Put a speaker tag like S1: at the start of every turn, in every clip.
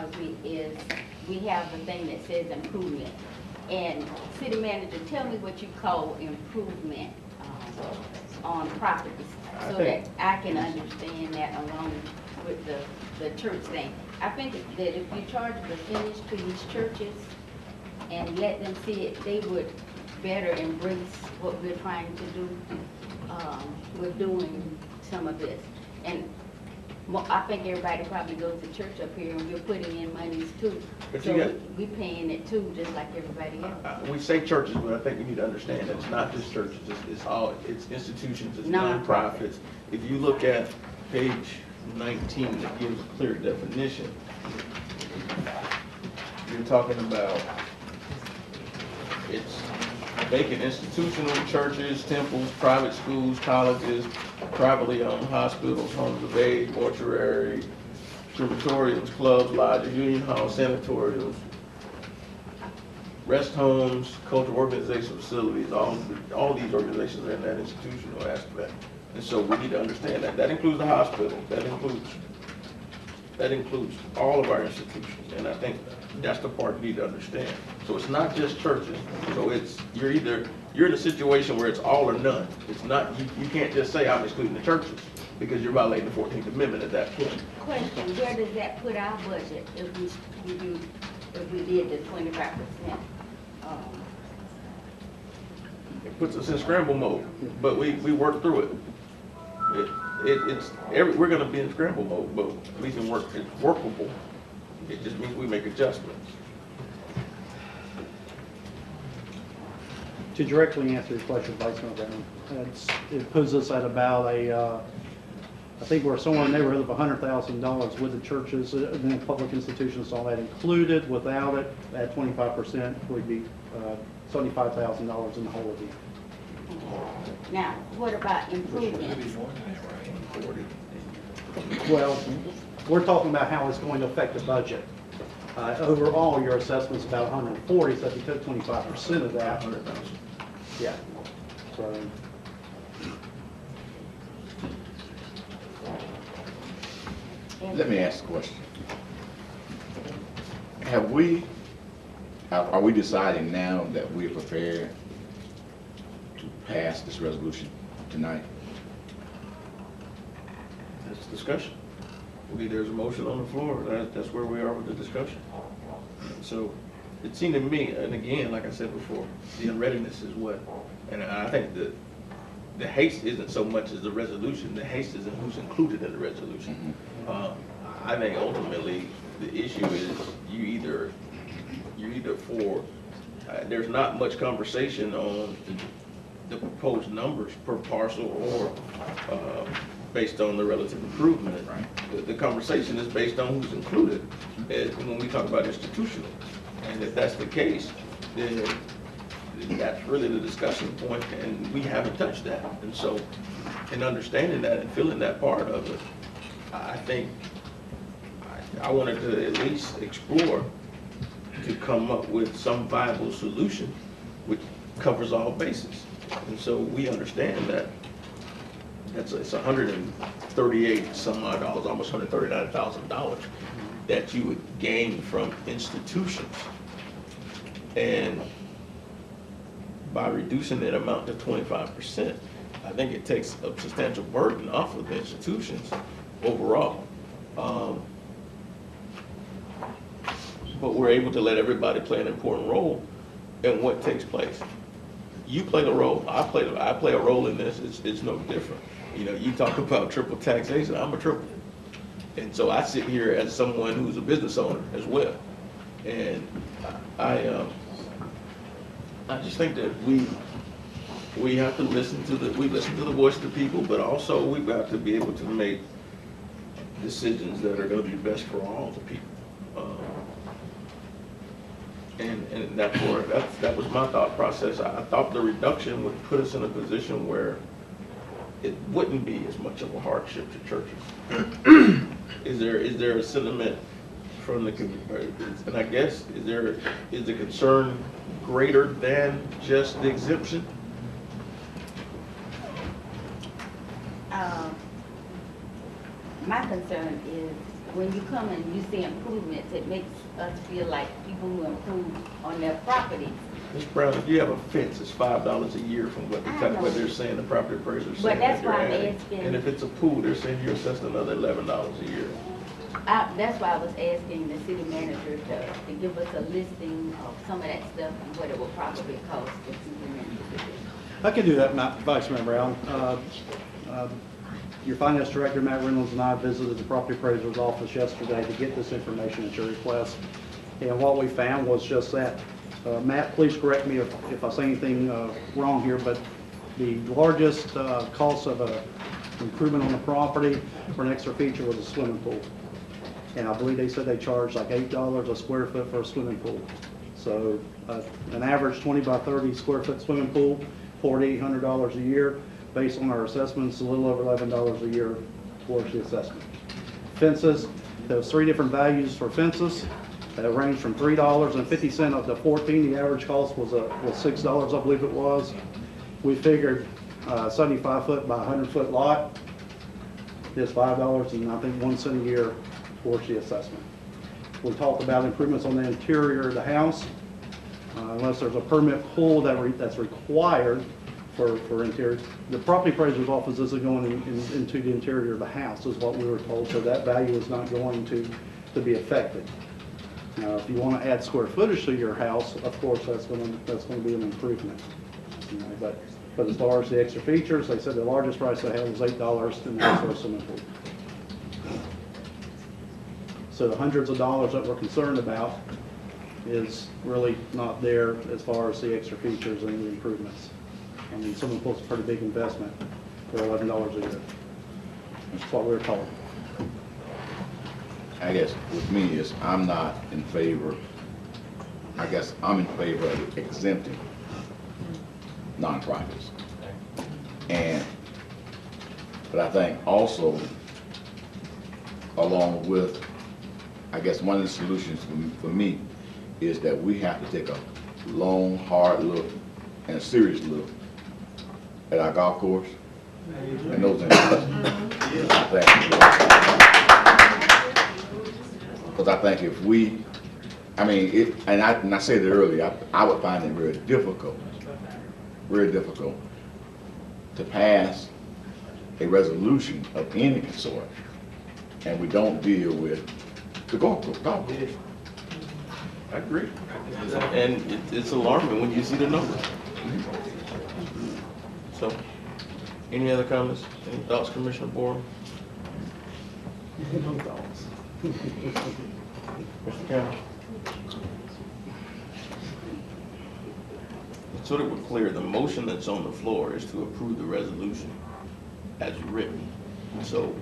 S1: bothers me is we have a thing that says improvement. And city manager, tell me what you call improvement on properties, so that I can understand that along with the church thing. I think that if you charge the finish to these churches and let them see it, they would better embrace what we're trying to do. We're doing some of this. And I think everybody probably goes to church up here, and we're putting in monies too.
S2: But
S1: So
S2: you got-
S1: we paying it too, just like everybody else.
S2: We say churches, but I think you need to understand that it's not just churches, it's all, it's institutions, it's
S1: Nonprofits.
S2: nonprofits. If you look at page 19, that gives a clear definition. You're talking about, it's vacant institutional churches, temples, private schools, colleges, privately owned hospitals, homes of age, mortuary, crematoriums, clubs, lodges, union halls, sanatoriums, rest homes, cultural organization facilities, all these organizations are in that institutional aspect. And so we need to understand that. That includes the hospital, that includes all of our institutions. And I think that's the part you need to understand. So it's not just churches. So it's, you're in a situation where it's all or none. It's not, you can't just say I'm excluding the churches, because you're violating the 14th Amendment at that point.
S1: Question, where does that put our budget if we did the 25%?
S2: It puts us in scramble mode, but we work through it. We're gonna be in scramble mode, but we can work, it's workable. It just means we make adjustments.
S3: To directly answer your question, Vice Mayor Brown, it puts us at about I think we're somewhere in the neighborhood of $100,000 with the churches and then public institutions, all that included. Without it, at 25%, would be $75,000 in the whole of it.
S1: Now, what about improvements?
S3: Well, we're talking about how it's going to affect the budget. Overall, your assessment's about 140, so if you took 25% of that,
S2: 100,000.
S3: yeah. So,
S4: Let me ask a question. Are we deciding now that we're prepared to pass this resolution tonight?
S2: That's discussion. There's a motion on the floor, that's where we are with the discussion. So it seemed to me, and again, like I said before, the unreadiness is what, and I think the haste isn't so much as the resolution, the haste is in who's included in the resolution. I think ultimately the issue is you're either for, there's not much conversation on the proposed numbers per parcel or based on the relative improvement.
S4: Right.
S2: The conversation is based on who's included when we talk about institutional. And if that's the case, then that's really the discussion point, and we haven't touched that. And so, in understanding that and feeling that part of it, I think I wanted to at least explore to come up with some viable solution which covers all bases. And so we understand that it's $138 some odd dollars, almost $139,000 that you would gain from institutions. And by reducing that amount to 25%, I think it takes a substantial burden off of the institutions overall. But we're able to let everybody play an important role in what takes place. You play the role, I play a role in this, it's no different. You know, you talk about triple taxation, I'm a triple. And so I sit here as someone who's a business owner as well. And I just think that we have to listen to the voice of the people, but also we've got to be able to make decisions that are gonna be best for all the people. And that was my thought process. I thought the reduction would put us in a position where it wouldn't be as much of a hardship to churches. Is there a sentiment from the community, and I guess, is the concern greater than just the exemption?
S1: My concern is when you come and you see improvements, it makes us feel like people who improve on their properties.
S2: Ms. Brown, if you have a fence, it's $5 a year from what what they're saying, the property appraiser's saying.
S1: But that's
S2: that they're
S1: why I'm
S2: adding.
S1: asking.
S2: And if it's a pool, they're saying you're assessed another $11 a year.
S1: That's why I was asking the city manager to give us a listing of some of that stuff and what it would probably cost the city manager to do.
S3: I can do that, Vice Mayor Brown. Your finance director, Matt Reynolds, and I visited the property appraiser's office yesterday to get this information at your request. And what we found was just that. Matt, please correct me if I say anything wrong here, but the largest cost of a improvement on the property for an extra feature was a swimming pool. And I believe they said they charged like $8 a square foot for a swimming pool. So an average 20 by 30 square foot swimming pool, $4,800 a year. Based on our assessments, a little over $11 a year towards the assessment. Fences, there was 3 different values for fences. That ranged from $3.50 up to $14. The average cost was $6, I believe it was. We figured 75 foot by 100 foot lot is $5 and I think 1 cent a year towards the assessment. We talked about improvements on the interior of the house. Unless there's a permit pool that's required for interior. The property appraiser's office isn't going into the interior of the house, is what we were told, so that value is not going to be affected. Now, if you want to add square footage to your house, of course, that's going to be an improvement. You know, but as far as the extra features, they said the largest price they had was $8, and that's for a swimming pool. So the hundreds of dollars that we're concerned about is really not there as far as the extra features and the improvements. I mean, swimming pool's a pretty big investment for $11 a year. That's what we were told.
S4: I guess with me is I'm not in favor, I guess I'm in favor of exempting nonprofits. But I think also, along with, I guess one of the solutions for me is that we have to take a long, hard look and a serious look at our golf course and those things. Because I think if we, I mean, and I said it earlier, I would find it very difficult to pass a resolution of any sort, and we don't deal with the golf course.
S2: I agree. And it's alarming when you see the numbers. So, any other comments? Any thoughts, Commissioner Borum? No thoughts. Mr. Campbell? So that we're clear, the motion that's on the floor is to approve the resolution as written. So,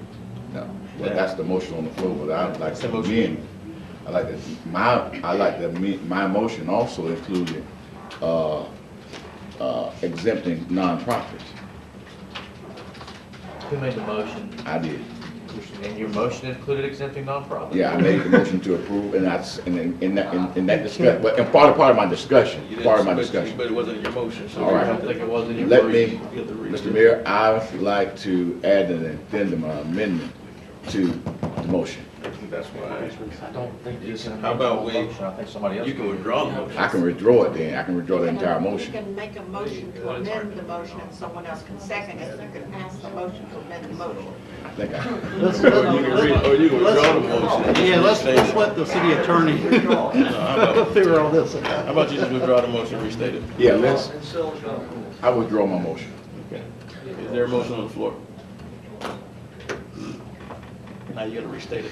S4: No, but that's the motion on the floor, but I'd like
S2: That's the
S4: to
S2: motion.
S4: amend. My motion also included, exempting nonprofits.
S5: Who made the motion?
S4: I did.
S5: And your motion included exempting nonprofits?
S4: Yeah, I made the motion to approve, and that's, and in that discussion, but, and part of my discussion,
S2: you didn't,
S4: part of my discussion.
S2: but it wasn't in your motion, so.
S4: All
S2: you
S4: right.
S5: I
S2: have
S5: don't
S2: to-
S5: think it was in your
S4: Let
S5: motion.
S4: me,
S2: You have to read
S4: Mr.
S2: it.
S4: Mayor, I would like to add an addendum, or amendment to the motion.
S2: That's why
S5: I don't think you can.
S2: How about we-
S5: motion. I think somebody else.
S2: you can withdraw the motion.
S4: I can withdraw it then, I can withdraw the entire
S6: You
S4: motion.
S6: can make a motion to amend the motion and someone else can second it. You can pass the motion to amend the motion.
S4: I think I,
S2: Or you can withdraw the motion.
S3: Yeah, let's let the city attorney figure all this out.
S2: How about you just withdraw the motion, restate it?
S4: yeah, I withdraw my motion.
S2: Okay. Is there a motion on the floor? Now you gotta restate it.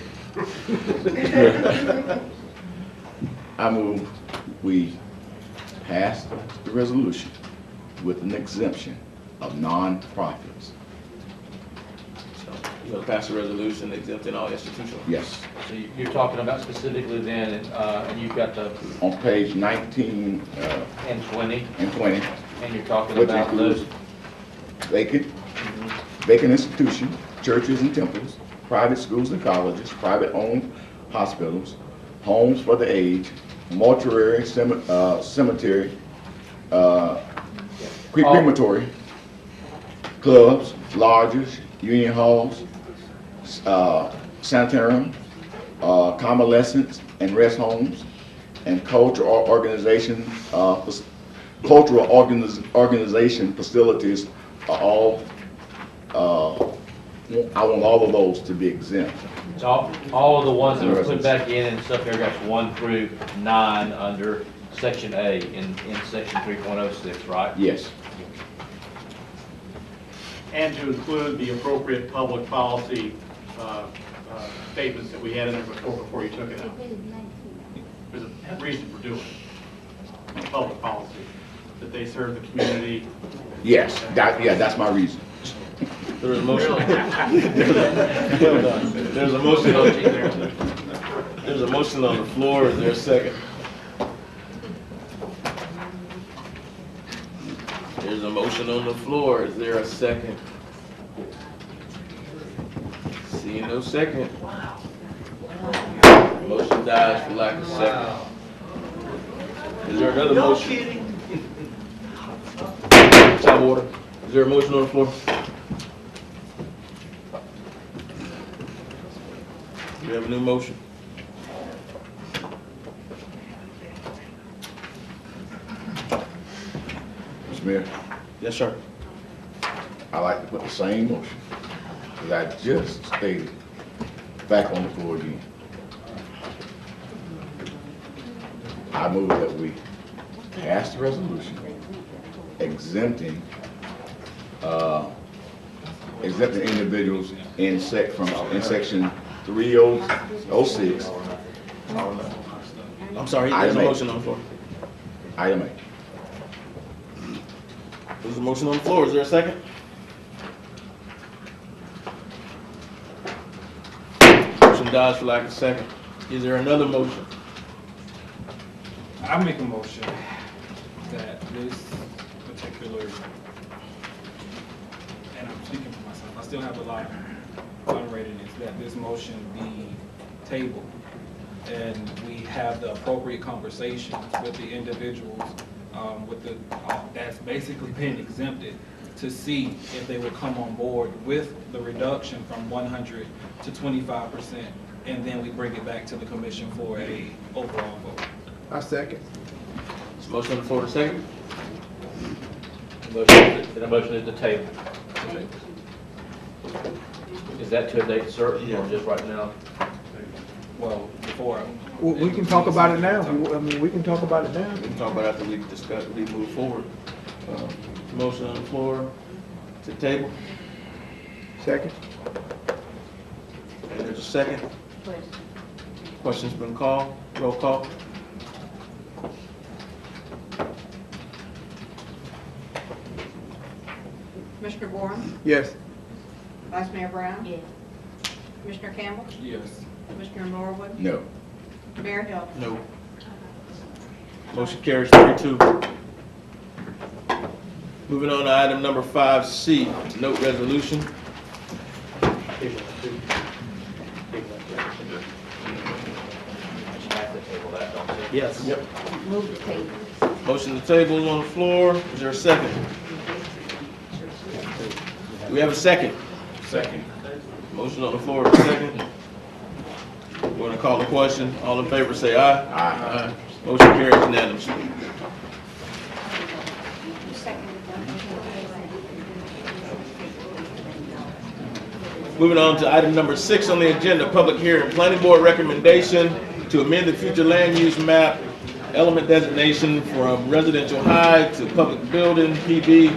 S4: I move we pass the resolution with an exemption of nonprofits.
S2: So, you gonna pass a resolution exempting all institutional?
S4: Yes.
S5: So you're talking about specifically then, and you've got the,
S4: On page 19
S5: and 20,
S4: and 20,
S5: and you're talking
S4: which
S5: about
S4: includes
S5: those.
S4: vacant institutions, churches and temples, private schools and colleges, private-owned hospitals, homes for the aged, mortuary, cemetery, crematory, clubs, lodges, union halls, sanitarium, convalescents and rest homes, and organization facilities are all, I want all of those to be exempt.
S5: So all of the ones that were put back in subparagraphs 1 through 9 under section A in section 3.06, right?
S4: Yes.
S7: And to include the appropriate public policy statements that we had in there before you took it out. There's a reason for doing it. Public policy, that they serve the community.
S4: Yes, that's my reason.
S2: There's a motion. There's a motion on, there's a motion on the floor. Is there a second? There's a motion on the floor. Is there a second? Seeing no second. Motion dies for lack of second. Is there another motion? Time order. Is there a motion on the floor? Do we have a new motion?
S4: Mr. Mayor,
S2: Yes, sir.
S4: I like to put the same motion that I just stated back on the floor again. I move that we pass the resolution exempting individuals in section 306,
S2: I'm sorry, there's a motion on the floor.
S4: item A.
S2: There's a motion on the floor. Is there a second? Motion dies for lack of second. Is there another motion?
S8: I make a motion that this particular, and I'm speaking for myself, I still have a lot moderated, is that this motion be tabled and we have the appropriate conversations with the individuals that's basically been exempted to see if they would come on board with the reduction from 100 to 25%, and then we bring it back to the commission for a overall vote.
S9: I second.
S2: There's a motion on the floor. A second.
S5: The motion is to table. Is that to a date certain or just right now?
S8: Well, before,
S9: We can talk about it now. I mean, we can talk about it now.
S2: We can talk about it after we discuss, we move forward. Motion on the floor to table.
S9: Second.
S2: And there's a second.
S1: Question.
S2: Question's been called. Roll call.
S6: Commissioner Warren,
S9: Yes.
S6: Vice Mayor Brown,
S1: Yes.
S6: Commissioner Campbell,
S8: yes.
S6: Commissioner Norwood,
S4: No.
S6: Mayor Hill.
S2: No. Motion carries 3-2. Moving on to item number 5C, note resolution.
S5: You have to table that, don't you?
S3: Yes.
S2: Yep.
S1: Move the table.
S2: Motion to table is on the floor. Is there a second? Do we have a second?
S4: Second.
S2: Motion on the floor, a second. We're going to call the question. All in favor say aye.
S4: Aye.
S2: Motion carries unanimously. Moving on to item number 6 on the agenda, public hearing. Planning board recommendation to amend the future land use map element designation from residential high to public building, PB,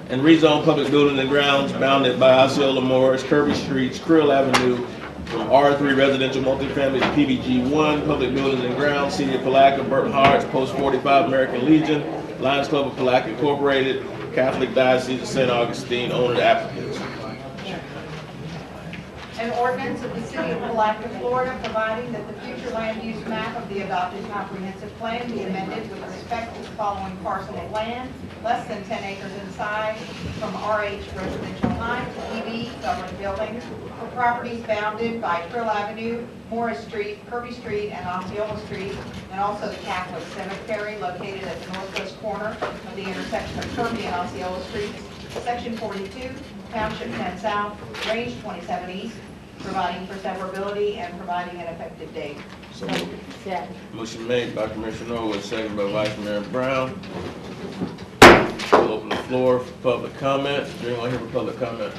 S2: and rezone public building and grounds bounded by Osceola Morris, Kirby Streets, Krill Avenue, from R3 residential multifamily to PBG1, public buildings and grounds, City of Palaca, Burton Harts, Post 45, American Legion, Lions Club of Palaca Incorporated, Catholic Diocese of St. Augustine, owner applicants.
S6: An ordinance of the City of Palaca, Florida, providing that the future land use map of the adopted comprehensive plan be amended with respect to the following parcel of land, less than 10 acres in size, from RH residential high to PB government buildings, for properties bounded by Krill Avenue, Morris Street, Kirby Street, and Osceola Street, and also the Catholic Cemetery located at the northwest corner of the intersection of Kirby and Osceola Streets, Section 42, Township 10 South, Range 27 East, providing for severability, and providing an effective date.
S4: So moved.
S1: Second.
S2: Motion made by Commissioner Norwood, second by Vice Mayor Brown. We'll open the floor for public comment. Is there anyone here for public comment?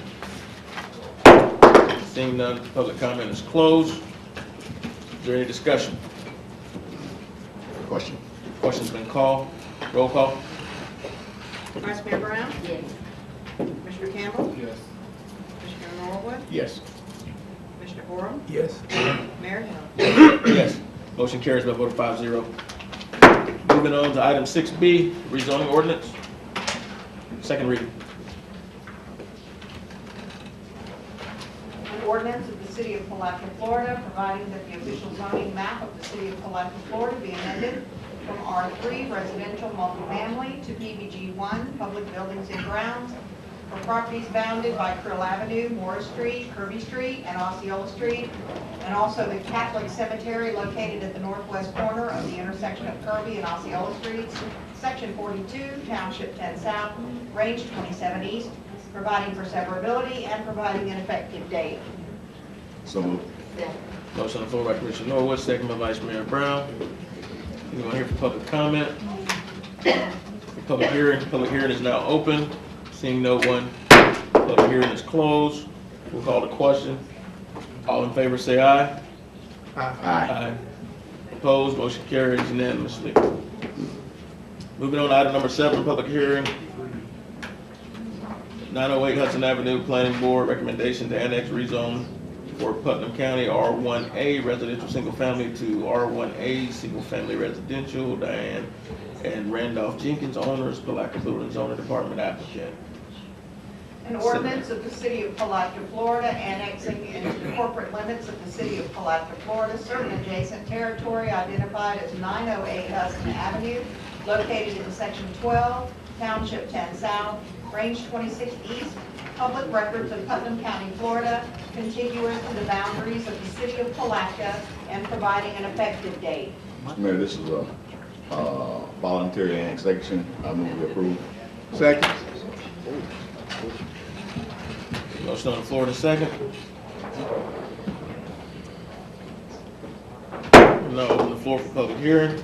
S2: Seeing none, public comment is closed. Is there any discussion?
S4: Question.
S2: Question's been called. Roll call.
S6: Vice Mayor Brown?
S1: Yes.
S6: Commissioner Campbell?
S8: Yes.
S6: Commissioner Norwood?
S4: Yes.
S6: Commissioner Borum?
S9: Yes.
S6: Mayor Hill?
S2: Yes. Motion carries by a vote of 5-0. Moving on to item 6B, rezoning ordinance. Second reading.
S6: An ordinance of the City of Palatka, Florida, providing that the official zoning map of the City of Palatka, Florida be amended from R3 residential multifamily to PBG1 public buildings and grounds for properties bounded by Krill Avenue, Morris Street, Kirby Street, and Osceola Street, and also the Catholic Cemetery located at the northwest corner of the intersection of Kirby and Osceola Streets, Section 42, Township 10 South, Range 27 East, providing for severability and providing an effective date.
S4: So moved.
S1: Second.
S2: Motion on the floor by Commissioner Norwood, second by Vice Mayor Brown. Anyone here for public comment? For public hearing is now open. Seeing no one, public hearing is closed. We'll call the question. All in favor say aye.
S4: Aye.
S2: Opposed, motion carries unanimously. Moving on to item number 7, public hearing. 908 Hudson Avenue, Planning Board, recommendation to annex rezone for Putnam County R1A residential single family to R1A single family residential. Diane and Randolph Jenkins, owners, Palatka Building Zoning Department applicant.
S6: An ordinance of the City of Palatka, Florida, annexing into the corporate limits of the City of Palatka, Florida, certain adjacent territory identified as 908 Hudson Avenue, located in Section 12, Township 10 South, Range 26 East, public records of Putnam County, Florida, contiguous to the boundaries of the City of Palatka, and providing an effective date.
S4: Mr. Mayor, this is a voluntary annexation. I move we approve.
S9: Second.
S2: Motion on the floor to second. Now open the floor for public hearing.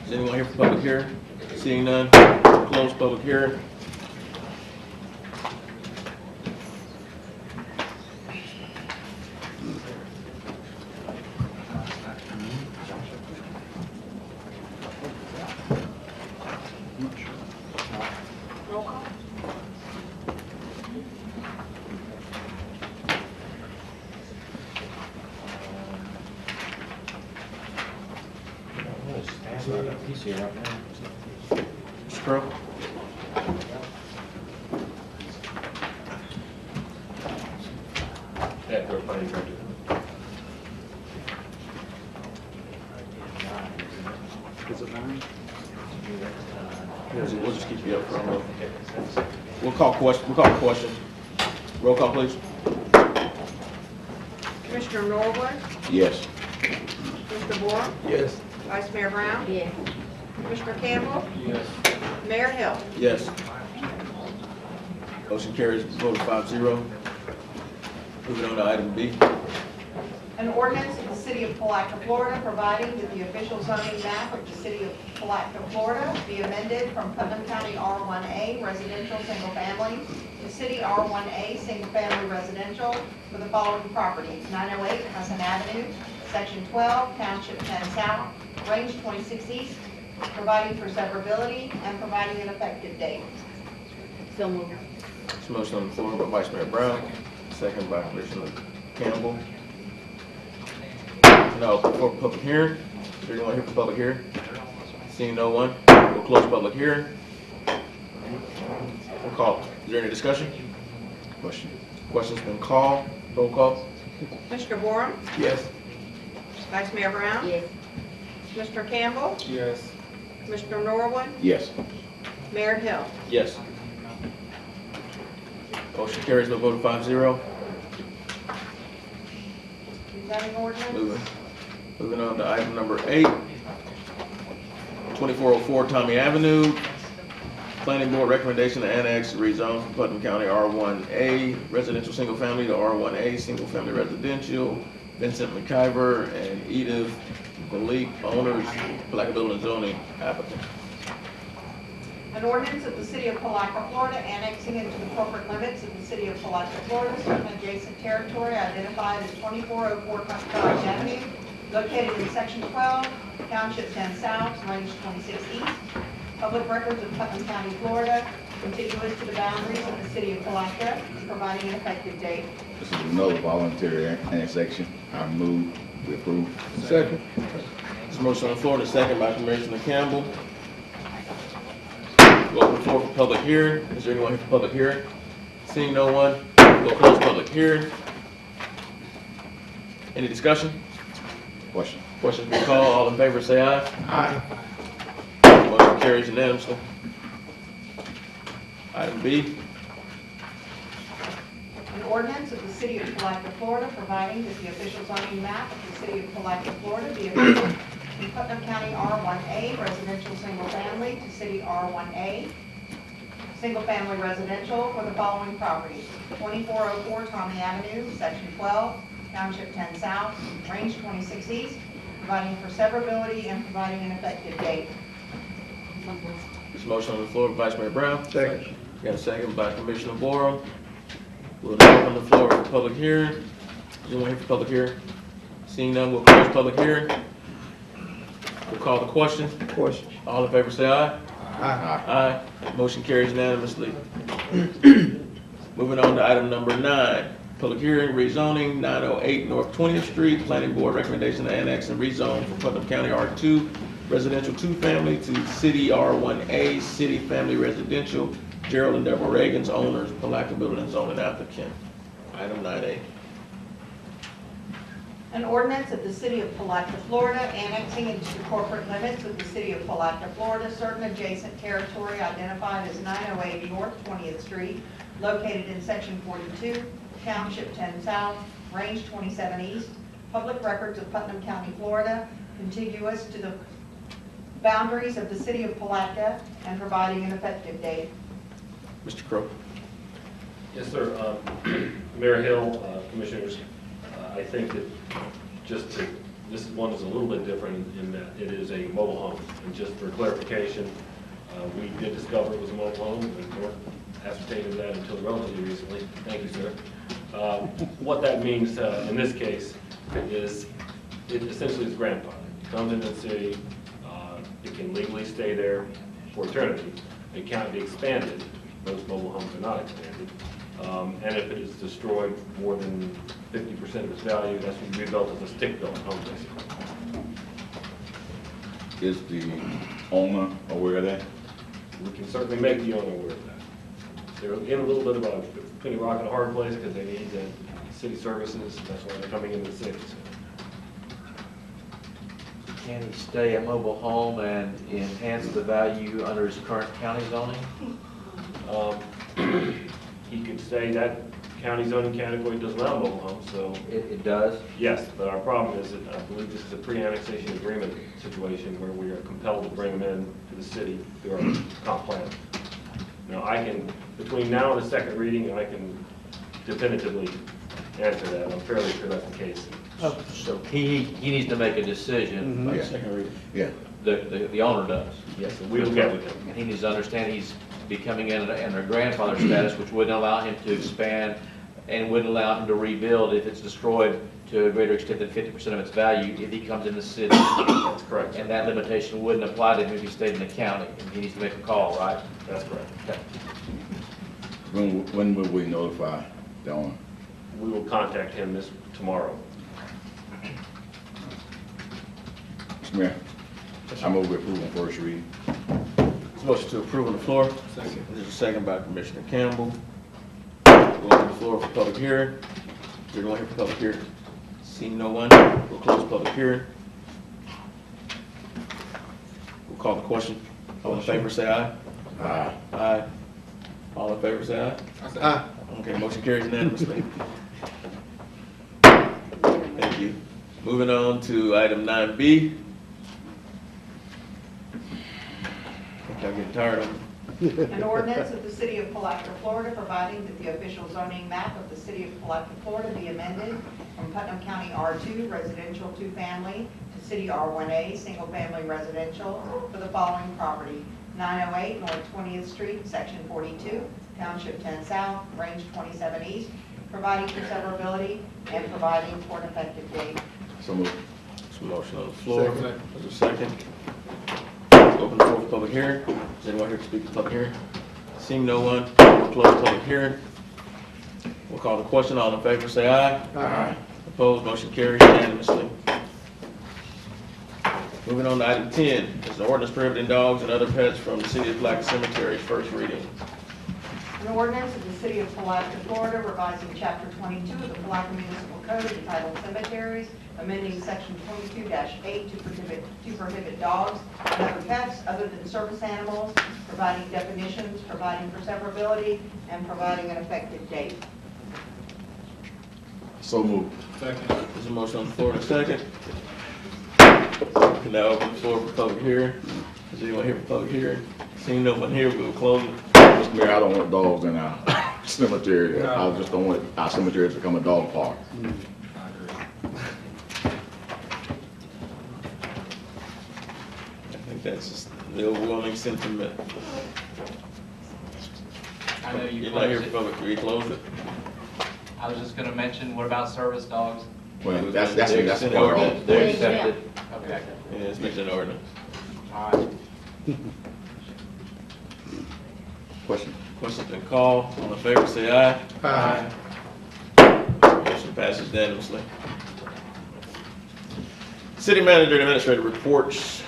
S2: Is anyone here for public hearing? Seeing none, close public hearing.
S6: Roll call.
S5: He's here right now.
S2: Mr. Crowe?
S5: Yeah, third party director.
S3: Is it 9?
S2: We'll just keep you up for a moment. We'll call question. Roll call, please.
S6: Commissioner Norwood,
S4: Yes.
S6: Mr. Borum,
S9: Yes.
S6: Vice Mayor Brown,
S1: Yes.
S6: Commissioner Campbell,
S8: Yes.
S6: Mayor Hill.
S2: Yes. Motion carries, vote of 5-0. Moving on to item B.
S6: An ordinance of the City of Palatka, Florida, providing that the official zoning map of the City of Palatka, Florida be amended from Putnam County R1A residential single family to City R1A single family residential for the following properties: 908 Hudson Avenue, Section 12, Township 10 South, Range 26 East, providing for severability and providing an effective date.
S1: So moved.
S2: This motion on the floor by Vice Mayor Brown, second by Commissioner Campbell. Now, for public hearing, is there anyone here for public hearing? Seeing no one, we'll close public hearing. We'll call. Is there any discussion?
S4: Question.
S2: Question's been called. Roll call.
S6: Commissioner Borum,
S9: Yes.
S6: Vice Mayor Brown,
S1: Yes.
S6: Commissioner Campbell,
S8: Yes.
S6: Commissioner Norwood,
S4: Yes.
S6: Mayor Hill.
S2: Yes. Motion carries by a vote of 5-0.
S6: Zoning ordinance.
S2: Moving on to item number 8. 2404 Tommy Avenue. Planning Board recommendation to annex rezone from Putnam County R1A residential single family to R1A single family residential. Vincent McIver and Edith Malik, owners, Palaca Building and Zoning applicant.
S6: An ordinance of the city of Palaca, Florida, annexing into the corporate limits of the city of Palaca, Florida, certain adjacent territory identified as 2404 College Avenue, located in section 12, township 10 south, range 26 east. Public records of Putnam County, Florida, contiguous to the boundaries of the city of Palaca, providing an effective date.
S4: This is another voluntary annexation. I move, we approve.
S9: Second.
S2: There's a motion on the floor, the second by Commissioner Campbell. We'll open the floor for public hearing. Is there anyone here for public hearing? Seeing no one, we'll close public hearing. Any discussion?
S4: Question.
S2: Questions be called, all in favor say aye.
S9: Aye.
S2: Motion carries unanimously. Item B,
S6: An ordinance of the city of Palaca, Florida, providing that the official zoning map of the city of Palaca, Florida be amended from Putnam County R1A residential single family to city R1A single family residential for the following properties: 2404 Tommy Avenue, section 12, township 10 south, range 26 east, providing for severability and providing an effective date.
S2: there's a motion on the floor by Vice Mayor Brown.
S9: Second.
S2: Got a second by Commissioner Boyle. We'll now open the floor for public hearing. Is anyone here for public hearing? Seeing none, we'll close public hearing. We'll call the question.
S9: Question.
S2: All in favor say aye.
S9: Aye.
S2: Aye. Motion carries unanimously. Moving on to item number 9, public hearing, rezoning 908 North 20th Street. Planning Board recommendation to annex and rezone from Putnam County R2 residential 2-family to city R1A city family residential. Gerald and Deborah Reagan's owners, Palaca Building and Zoning applicant. Item 9A.
S6: An ordinance of the city of Palaca, Florida, annexing into the corporate limits of the city of Palaca, Florida, certain adjacent territory identified as 908 North 20th Street, located in section 42, township 10 south, range 27 east, public records of Putnam County, Florida, contiguous to the boundaries of the city of Palaca, and providing an effective date.
S2: Mr. Crowe.
S10: Yes, sir. Mayor Hill, Commissioners, I think that this one is a little bit different in that it is a mobile home. And just for clarification, we did discover it was a mobile home, and weren't ascertained that until relatively recently. Thank you, sir. What that means in this case is it essentially is grandfathered. It comes into the city, it can legally stay there for eternity. It cannot be expanded. Most mobile homes are not expanded. And if it is destroyed more than 50% of its value, that's when rebuilt as a stick-built home, basically.
S4: Is the owner aware of that?
S10: We can certainly make the owner aware of that. They're in a little bit of a between a rock and a hard place because they need the city services. That's why they're coming into the city.
S5: Can he stay a mobile home and enhance the value under his current county zoning?
S10: He could say that county zoning category doesn't allow mobile homes, so
S5: It does?
S10: yes, but our problem is that I believe this is a pre-annexation agreement situation where we are compelled to bring them in to the city through our comp plan. Now, I can, between now and the second reading, I can definitively answer that. I'm fairly sure that's the case.
S5: So he needs to make a decision,
S2: By
S4: Yeah.
S2: second reading.
S4: Yeah.
S5: the owner does.
S10: Yes, and we'll get with him.
S5: And he needs to understand he's becoming in a grandfather status, which wouldn't allow him to expand and wouldn't allow him to rebuild if it's destroyed to a greater extent than 50% of its value if he comes in the city.
S10: That's correct.
S5: And that limitation wouldn't apply to him if he stayed in the county. And he needs to make a call, right?
S10: That's correct.
S5: Okay.
S4: When will we notify the owner?
S10: We will contact him tomorrow.
S4: Mr. Mayor, I move we approve on first reading.
S2: There's a motion to approve on the floor. Second. There's a second by Commissioner Campbell. We'll open the floor for public hearing. Is there anyone here for public hearing? Seeing no one, we'll close public hearing. We'll call the question. All in favor, say aye.
S4: Aye.
S2: Aye. All in favor, say aye.
S9: Aye.
S2: Okay, motion carries unanimously. Thank you. Moving on to item 9B. I think I'm getting tired of
S6: An ordinance of the City of Palatka, Florida, providing that the official zoning map of the City of Palatka, Florida be amended from Putnam County R2 Residential 2-Family to City R1A Single Family Residential for the following property: 908 North 20th Street, Section 42, Township 10 South, Range 27 East, providing for severability and providing for an effective date.
S4: So moved.
S2: There's a motion on the floor.
S9: Second.
S2: There's a second. Open the floor for public hearing. Is anyone here to speak to public hearing? Seeing no one, we'll close the public hearing. We'll call the question. All in favor, say aye.
S9: Aye.
S2: Opposed, motion carries unanimously. Moving on to item 10, is the ordinance prohibiting dogs and other pets from the City of Palatka Cemetery, first reading.
S6: An ordinance of the City of Palatka, Florida, revising Chapter 22 of the Palatka Municipal Code entitled Cemeteries, amending Section 22-8 to prohibit dogs and other pets other than service animals, providing definitions, providing for severability, and providing an effective date.
S4: So moved.
S8: Second.
S2: There's a motion on the floor and a second. Can now open the floor for public hearing. Is anyone here for public hearing? Seeing no one here, we will close it.
S4: Mr. Mayor, I don't want dogs in our cemetery. I just don't want our cemetery to become a dog park.
S8: I agree.
S2: I think that's just the overwhelming sentiment.
S11: I know you
S2: You're not here
S11: closed
S2: for
S11: it.
S2: public, we close it.
S11: I was just gonna mention, what about service dogs?
S4: Well, that's part
S2: They're
S4: of
S2: exempt.
S4: it.
S5: They're accepted.
S11: Okay,
S2: Yeah, it's mentioned in ordinance.
S11: all right.
S4: Question.
S2: Question's been called. All in favor, say aye.
S9: Aye.
S2: Motion passes unanimously. City manager and administrator reports.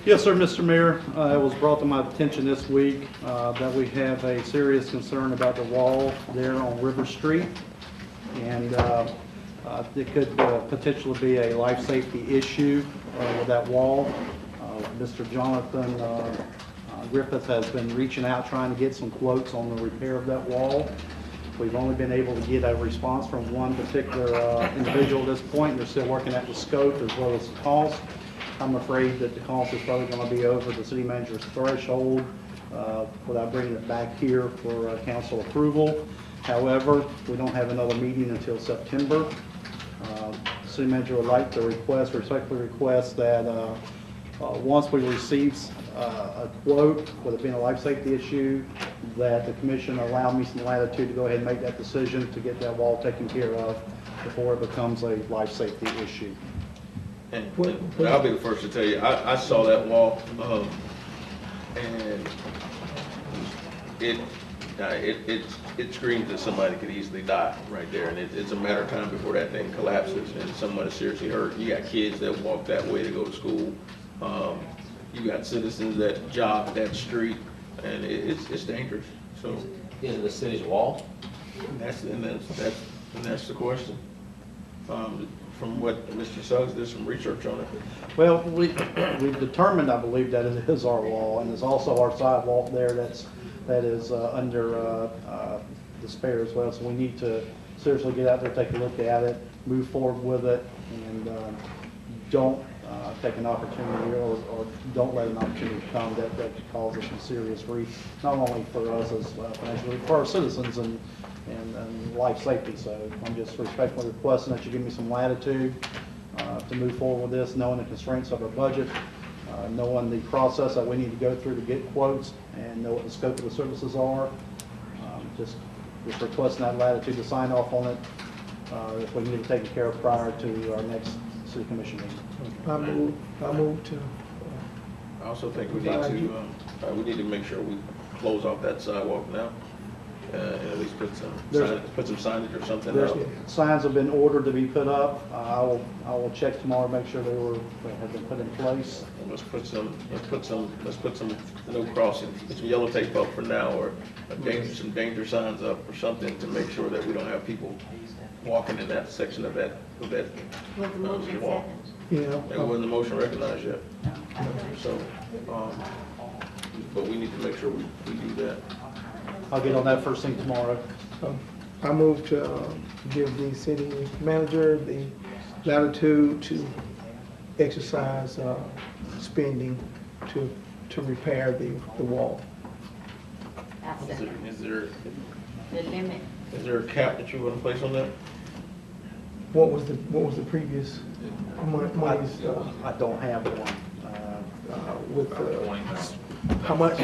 S3: Yes, sir, Mr. Mayor. It was brought to my attention this week that we have a serious concern about the wall there on River Street. And it could potentially be a life safety issue with that wall. Mr. Jonathan Griffith has been reaching out, trying to get some quotes on the repair of that wall. We've only been able to get a response from one particular individual at this point. They're still working out the scope as well as the cost. I'm afraid that the cost is probably going to be over the city manager's threshold without bringing it back here for council approval. However, we don't have another meeting until September. City manager would like to respectfully request that once we receive a quote, with it being a life safety issue, that the commission allow me some latitude to go ahead and make that decision to get that wall taken care of before it becomes a life safety issue.
S2: And I'll be the first to tell you, I saw that wall, and it screams that somebody could easily die right there, and it's a matter of time before that thing collapses and someone is seriously hurt. You got kids that walk that way to go to school. You got citizens that jog that street, and it's dangerous. So
S5: Is it the city's wall?
S2: that's the question. From what Mr. Suggs did some research on it.
S3: Well, we've determined, I believe, that it is our wall, and there's also our sidewalk there that is under despair as well. So we need to seriously get out there, take a look at it, move forward with it, and don't take an opportunity or don't let an opportunity come that could cause us some serious grief, not only for us as financially, but for our citizens and life safety. So I'm just respectfully requesting that you give me some latitude to move forward with this, knowing the constraints of our budget, knowing the process that we need to go through to get quotes, and know what the scope of the services are. Just requesting that latitude to sign off on it if we can get it taken care of prior to our next city commission meeting.
S9: I move to,
S2: I also think we need to make sure we close off that sidewalk now, and at least put some signage or something
S3: There's
S2: up.
S3: signs have been ordered to be put up. I will check tomorrow, make sure they have been put in place.
S2: And let's put some no crossing, put some yellow tape up for now, or some danger signs up or something to make sure that we don't have people walking in that section of that
S1: Was the motion
S2: wall.
S1: second?
S9: yeah,
S2: It wasn't the motion recognized yet. So, but we need to make sure we do that.
S3: I'll get on that first thing tomorrow.
S9: I move to give the city manager the latitude to exercise spending to repair the wall.
S1: The limit.
S2: Is there a cap that you want to place on that?
S9: What was the previous monies,
S3: I don't have one.
S9: with, how much?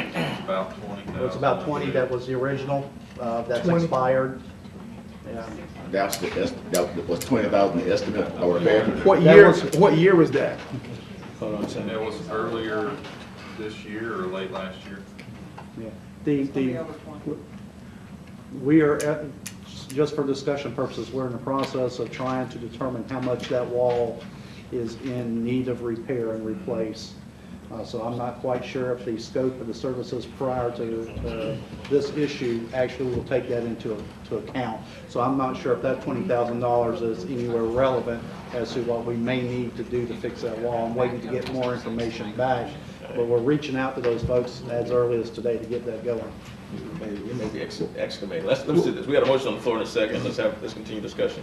S12: About 20,000.
S3: It's about 20 that was the original, that's
S9: 20.
S3: expired. Yeah.
S4: That was 20,000 estimate or repair.
S9: What
S3: That
S9: year,
S3: was-
S9: what year was that?
S2: Hold on a
S12: And
S2: second.
S12: it was earlier this year or late last year?
S3: Yeah. We are, just for discussion purposes, we're in the process of trying to determine how much that wall is in need of repair and replace. So I'm not quite sure if the scope of the services prior to this issue actually will take that into account. So I'm not sure if that $20,000 is anywhere relevant as to what we may need to do to fix that wall. I'm waiting to get more information back, but we're reaching out to those folks as early as today to get that going.
S2: It may be excavated. Let's do this. We got a motion on the floor in a second. Let's continue discussion.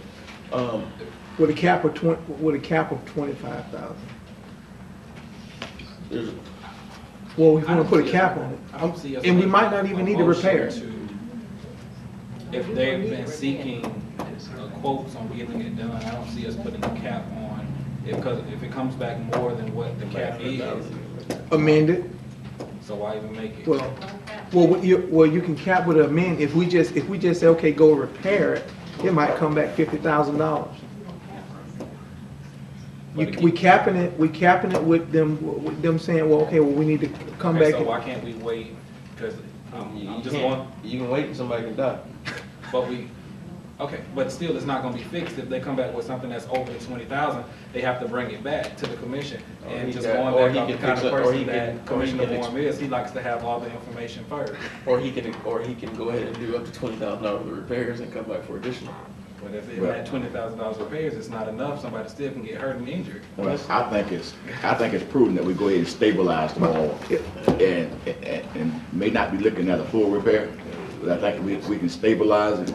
S9: With a cap of 25,000.
S2: There's,
S9: Well, we want to put a cap on
S8: I don't see
S9: it.
S8: us
S9: And we
S8: making
S9: might not even
S8: a
S9: need to
S8: motion
S9: repair.
S8: If they've been seeking quotes on getting it done, I don't see us putting a cap on, because if it comes back more than what the cap is,
S9: Amend it.
S8: so why even make it?
S9: Well, you can cap with an amend. If we just say, okay, go repair it, it might come back $50,000. We capping it with them saying, well, okay, well, we need to come
S8: Okay,
S9: back.
S8: so why can't we wait? Because I'm
S2: you
S8: just going,
S2: can't, you can wait and somebody can die.
S8: but still, it's not gonna be fixed. If they come back with something that's over 20,000, they have to bring it back to the commission.
S2: Or
S8: And
S2: he
S8: just
S2: got-
S8: going
S2: or
S8: back
S2: he
S8: off the
S2: can
S8: kind
S2: fix
S8: of
S2: it, or he
S8: person
S2: can-
S8: that
S2: or he
S8: Commissioner
S2: can
S8: Warren is, he likes to have all the information first.
S2: Or he can go ahead and do up to $20,000 of repairs and come back for additional.
S8: But if that $20,000 repairs, it's not enough, somebody still can get hurt and injured.
S4: Well, I think it's prudent that we go ahead and stabilize the wall and may not be looking at a full repair, but I think we can stabilize it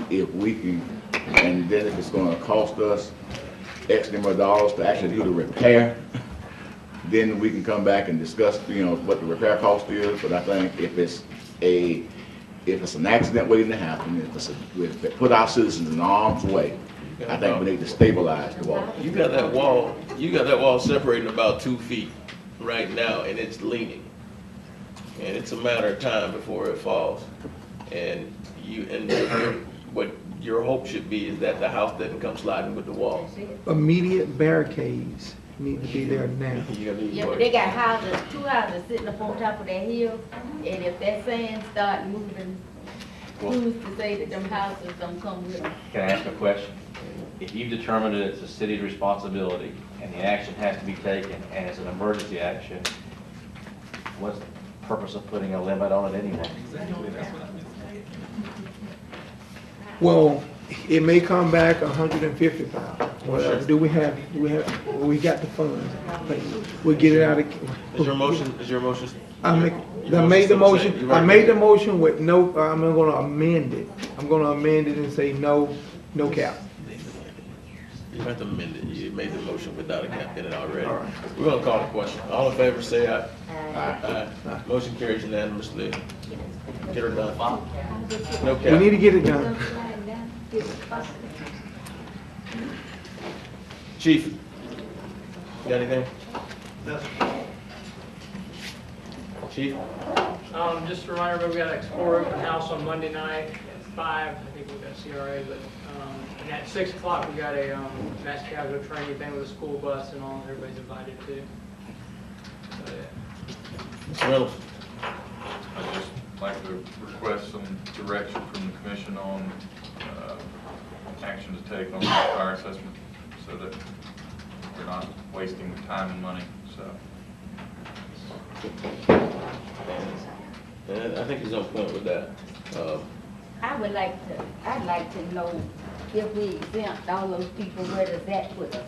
S4: if we can, and then if it's gonna cost us X number of dollars to actually do the repair, then we can come back and discuss, what the repair cost is, but I think if it's an accident waiting to happen, if it put our citizens in harm's way, I think we need to stabilize the wall.
S2: You got that wall separating about 2 feet right now, and it's leaning. And it's a matter of time before it falls. And what your hope should be is that the house doesn't come sliding with the wall.
S9: Immediate barricades need to be there now.
S2: You gotta do
S1: Yeah,
S2: what?
S1: but they got houses, 2 houses sitting up on top of that hill, and if that sand start moving, who's to say that them houses don't come with them?
S5: Can I ask a question? If you've determined that it's a city's responsibility and the action has to be taken and it's an emergency action, what's the purpose of putting a limit on it anyway?
S8: Exactly, that's what I meant.
S9: Well, it may come back 150,000. Whatever. We got the funds. We'll get it out of.
S2: Is your motion?
S9: I made the motion with no, I'm gonna amend it. I'm gonna amend it and say no cap.
S2: You have to amend it. You made the motion without a cap in it already. We're gonna call the question. All in favor, say aye. Aye. Motion carries unanimously. Get her done. No
S9: We need
S2: cap.
S9: to get it done.
S2: Chief, you got anything? Chief?
S13: Just a reminder, we got an Explorer open house on Monday night at 5. I think we've got CRA, but, and at 6 o'clock, we got a mass casual training thing with a school bus and all, everybody's invited to. So, yeah.
S2: Mr. Reynolds?
S12: I'd just like to request some direction from the commission on action to take on the fire assessment so that we're not wasting time and money, so.
S2: And I think he's on point with that.
S1: I'd like to know if we exempt all those people, where does that put us?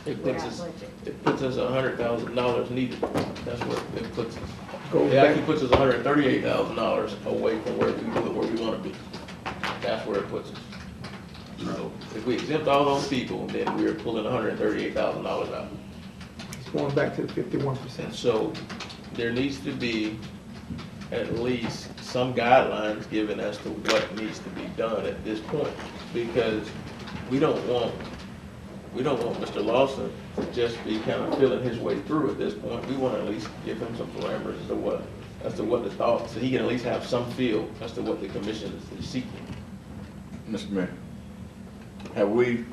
S2: It
S1: with
S2: puts
S1: our
S2: us,
S1: budget?
S2: it puts us $100,000 needed. That's where it puts us.
S9: Go
S2: It
S9: back.
S2: actually puts us $138,000 away from where we want to be. That's where it puts us. So if we exempt all those people, then we're pulling $138,000 out.
S9: It's going back to the 51%.
S2: And so there needs to be at least some guidelines given as to what needs to be done at this point, because we don't want Mr. Lawson to just be kind of feeling his way through at this point. We want to at least give him some parameters as to what the thought, so he can at least have some feel as to what the commission is seeking.
S4: Mr. Mayor, have we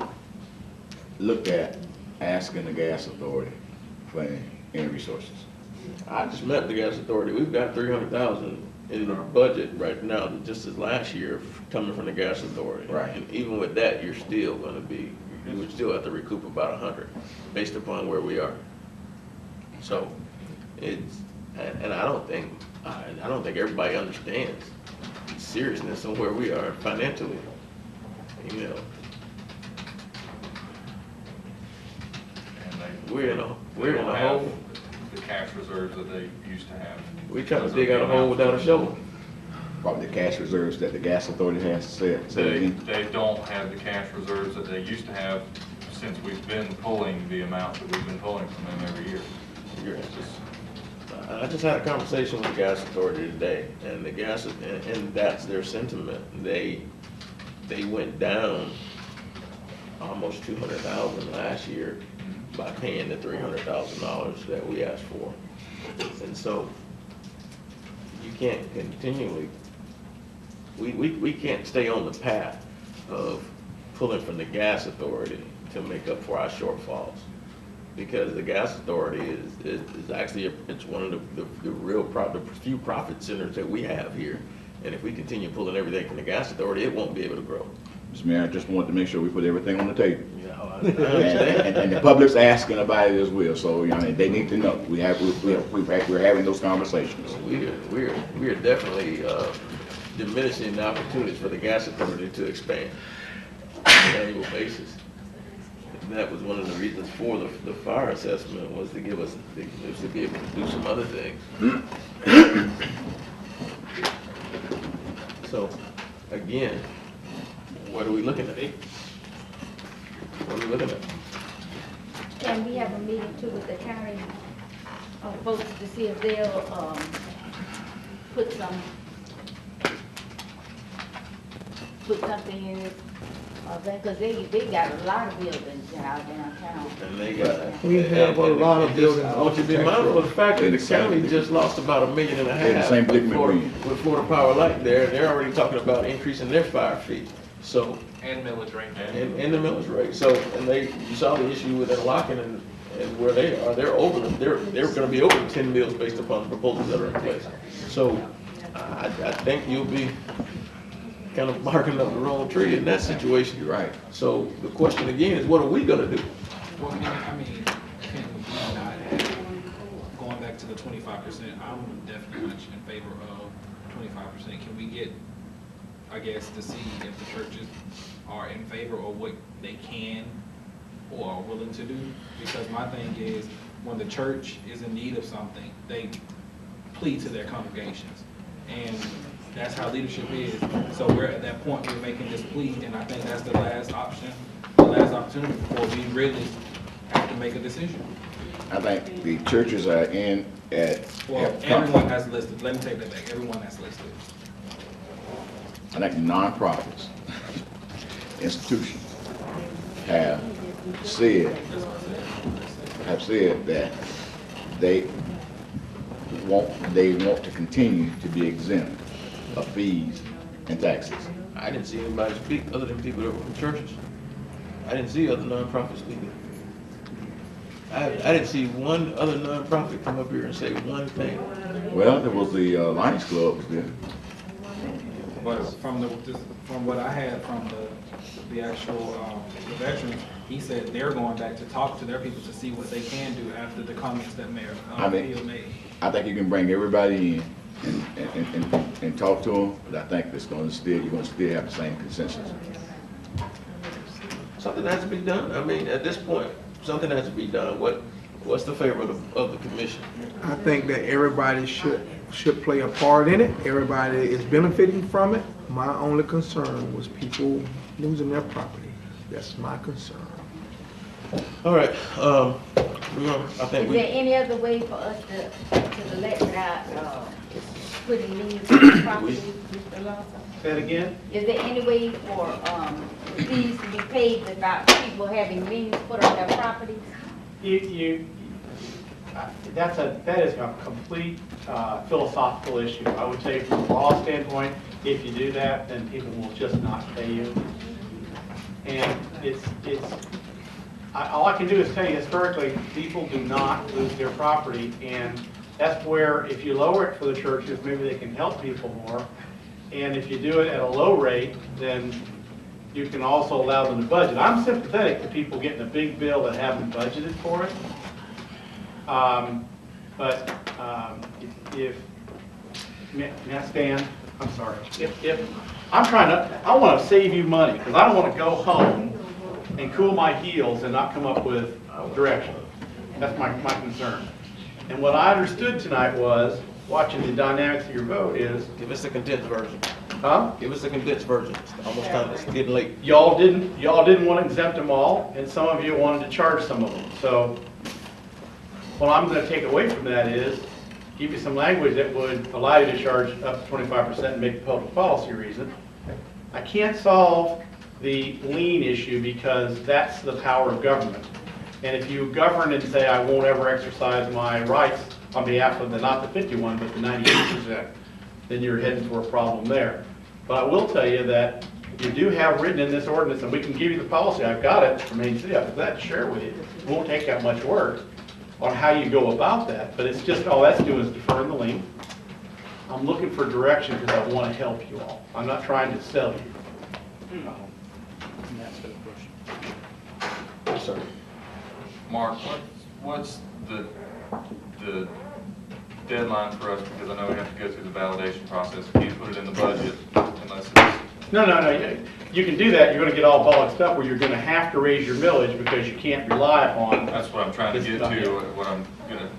S4: looked at asking the gas authority for any resources?
S2: I just met the gas authority. We've got 300,000 in the budget right now, just as last year, coming from the gas authority.
S4: Right.
S2: And even with that, you would still have to recoup about 100, based upon where we are. So, and I don't think everybody understands the seriousness of where we are financially, you know.
S12: And
S2: We're in a
S12: don't have
S2: hole.
S12: the cash reserves that they used to have.
S2: We trying to dig out a hole without a shovel.
S4: Probably the cash reserves that the gas authority has said.
S12: They don't have the cash reserves that they used to have since we've been pulling the amount that we've been pulling from them every year.
S2: It's just- I just had a conversation with the gas authority today, and and that's their sentiment. They went down almost 200,000 last year by paying the $300,000 that we asked for. And so you can't continually, we can't stay on the path of pulling from the gas authority to make up for our shortfalls. Because the gas authority is actually, it's one of the few profit centers that we have here. And if we continue pulling everything from the gas authority, it won't be able to grow.
S4: Mr. Mayor, I just wanted to make sure we put everything on the table.
S2: You know, I understand.
S4: And the public's asking about it as well, so, I mean, they need to know. We're having those conversations.
S2: We're definitely diminishing the opportunities for the gas authority to expand on an annual basis. And that was one of the reasons for the fire assessment, was to give us, to be able to do some other things. So, again, what are we looking at? What are we looking at?
S1: Can we have a meeting too with the county folks to see if they'll put something in it? Because they got a lot of buildings out downtown.
S2: And they got.
S9: We have a lot of buildings.
S2: I want you to be mindful of the fact that the county just lost about $1.5 million
S4: They're the same predicament we're in.
S2: with Florida Power Light there. They're already talking about increasing their fire fee. So,
S11: And millage rate.
S2: in the millage rate. So, and you saw the issue with Interlochen and where they are. They're gonna be over 10 mills based upon the proposals that are in place. So, I think you'll be kind of barking up the wrong tree in that situation.
S4: You're right.
S2: So the question again is, what are we gonna do?
S8: Well, I mean, can we not have, going back to the 25%, I'm definitely much in favor of 25%. Can we get, I guess, to see if the churches are in favor of what they can or are willing to do? Because my thing is, when the church is in need of something, they plead to their congregations. And that's how leadership is. So we're at that point, we're making this plea, and I think that's the last option, the last opportunity before we really have to make a decision.
S4: I think the churches are in at.
S8: Well, everyone has listed, let me take that back, everyone has listed.
S4: I think nonprofits, institutions have said that they want to continue to be exempt of fees and taxes.
S2: I didn't see anybody speak other than people that were from churches. I didn't see other nonprofits speaking. I didn't see one other nonprofit come up here and say one thing.
S4: Well, there was the Lions Club was there.
S8: But from what I had from the actual the veterans, he said they're going back to talk to their people to see what they can do after the comments that Mayor Hill made.
S4: I think you can bring everybody in and talk to them, but I think you're going to still have the same consensus.
S2: Something has to be done. I mean, at this point, something has to be done. What's the favor of the commission?
S9: I think that everybody should play a part in it. Everybody is benefiting from it. My only concern was people losing their property. That's my concern.
S2: All right, I think
S1: Is
S2: we,
S1: there any other way for us to let without, putting liens on the property, Mr. Lawson?
S7: Say it again?
S1: Is there any way for, fees to be paid without people having liens put on their properties?
S7: That is a complete philosophical issue. I would say from a law standpoint, if you do that, then people will just not pay you. And all I can do is tell you historically, people do not lose their property. And that's where, if you lower it for the churches, maybe they can help people more. And if you do it at a low rate, then you can also allow them to budget. I'm sympathetic to people getting a big bill that haven't budgeted for it. If, may I stand? I'm sorry. I want to save you money, because I don't want to go home and cool my heels and not come up with direction. That's my concern. And what I understood tonight was, watching the dynamics of your vote is,
S2: give us a condensed version.
S7: huh?
S2: Give us a condensed version. It's almost time, it's getting late.
S7: Y'all didn't want to exempt them all, and some of you wanted to charge some of them. So what I'm going to take away from that is give you some language that would allow you to charge up to 25% and make the public policy reason. I can't solve the lien issue because that's the power of government. And if you govern and say, I won't ever exercise my rights on behalf of not the 51, but the 98%, then you're heading for a problem there. But I will tell you that you do have written in this ordinance, and we can give you the policy. I've got it from Main City. I've got to share it with you. It won't take that much work on how you go about that, but it's just, all that's doing is deferring the lien. I'm looking for direction because I want to help you all. I'm not trying to sell you.
S3: And that's the question.
S2: Yes, sir.
S12: Mark, what's the deadline for us, because I know we have to go through the validation process, we can't put it in the budget unless it's...
S7: No. You can do that. You're going to get all bollocked up where you're going to have to raise your millage because you can't rely upon.
S12: That's what I'm trying to get to. What I'm going to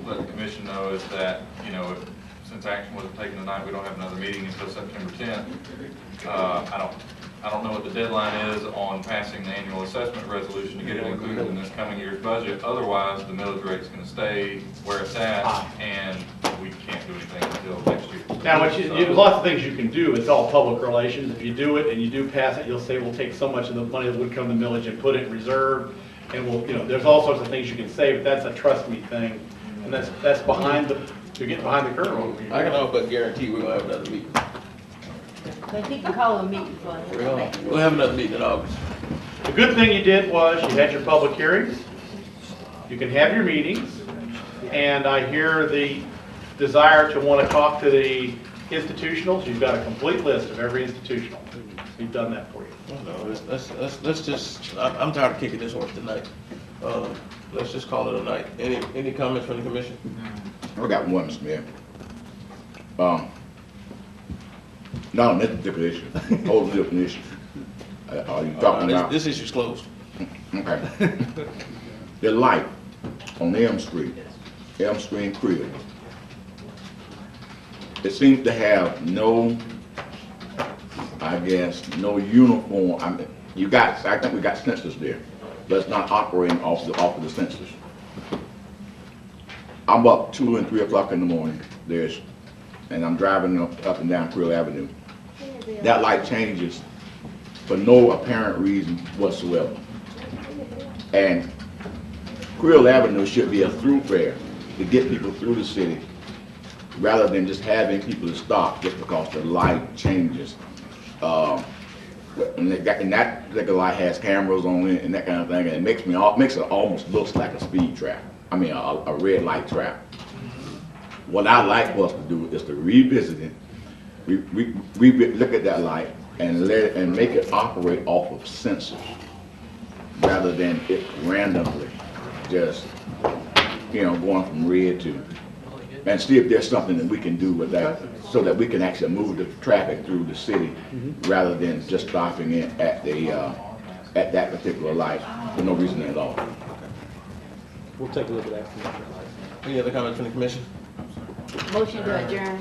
S12: let the commission know is that, you know, since action wasn't taken tonight, we don't have another meeting until September 10th. I don't know what the deadline is on passing the annual assessment resolution to get it included in this coming year's budget. Otherwise, the millage rate's going to stay where it's at, and we can't do anything until next year.
S7: Now, there's lots of things you can do. It's all public relations. If you do it and you do pass it, you'll say we'll take so much of the money that would come to millage and put it in reserve. And we'll, there's all sorts of things you can say, but that's a trust me thing. And that's behind you're getting behind the curve.
S2: I can all but guarantee we're gonna have another meeting.
S1: But you can call a meeting for us.
S2: We'll have another meeting in August.
S7: The good thing you did was you had your public hearings. You can have your meetings. And I hear the desire to want to talk to the institutionals. You've got a complete list of every institutional. We've done that for you.
S2: No, let's just, I'm tired of kicking this horse tonight. Let's just call it a night. Any comments from the commission?
S4: I got one, Mr. Mayor. Not on this particular issue, whole different issue. Are you talking about?
S2: This issue's closed.
S4: Okay. The light on Elm Street and Creel. It seems to have no, I guess, no uniform. I mean, I think we got sensors there, but it's not operating off of the sensors. I'm up 2 and 3 o'clock in the morning. And I'm driving up and down Creel Avenue. That light changes for no apparent reason whatsoever. And Creel Avenue should be a thoroughfare to get people through the city, rather than just having people to stop just because the light changes. And that particular light has cameras on it and that kind of thing, and it makes it almost looks like a speed trap. I mean, a red light trap. What I'd like for us to do is to revisit it, look at that light and make it operate off of sensors, rather than it randomly just, going from red to, and see if there's something that we can do with that, so that we can actually move the traffic through the city, rather than just stopping it at that particular light for no reason at all.
S3: We'll take a look at that.
S2: Any other comments from the commission?
S1: Motion to adjourn.